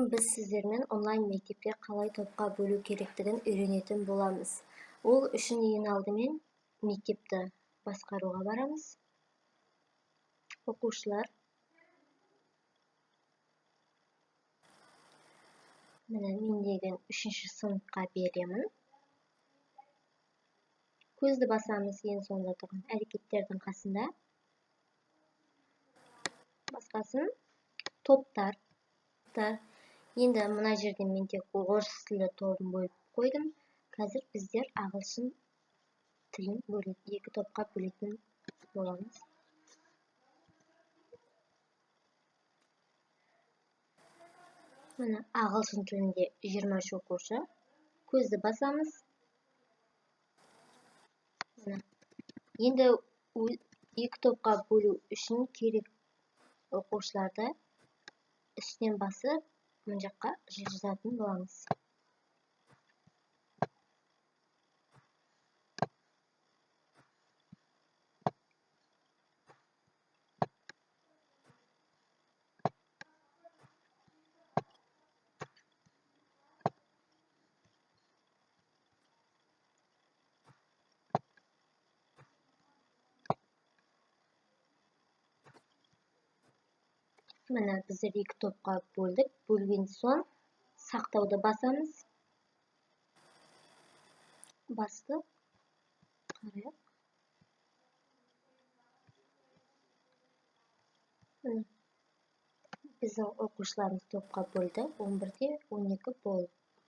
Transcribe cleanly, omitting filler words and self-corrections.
Biz sizlerмен онлайн мектепте қалай топқа бөлу керектігін үйренетін боламыз. Ол үшін ең алдымен мектепті басқаруға барамыз. Оқушылар. Міне мен деген 3-ші сыныпқа беремін. Көзді басамыз ең соңында тұрған әрекеттердің қасында. Басқасын топтар. Енді мына жерде мен тек орыс тілі тобын бөліп қойдым. Қазір біздер ағылшын тілін екі топқа бөлетін боламыз. Міне ағылшын тілінде 23 оқушы. Көзді басамыз. Енді екі топқа бөлу үшін керек оқушыларды үстінен басып, мына жаққа жазатын боламыз. Міне біздер екі топқа бөлдік. Бөлген соң сақтауды басамыз. Бастық. Қарайық. Біздің оқушыларымыз топқа бөлді. 11-де 12 болды.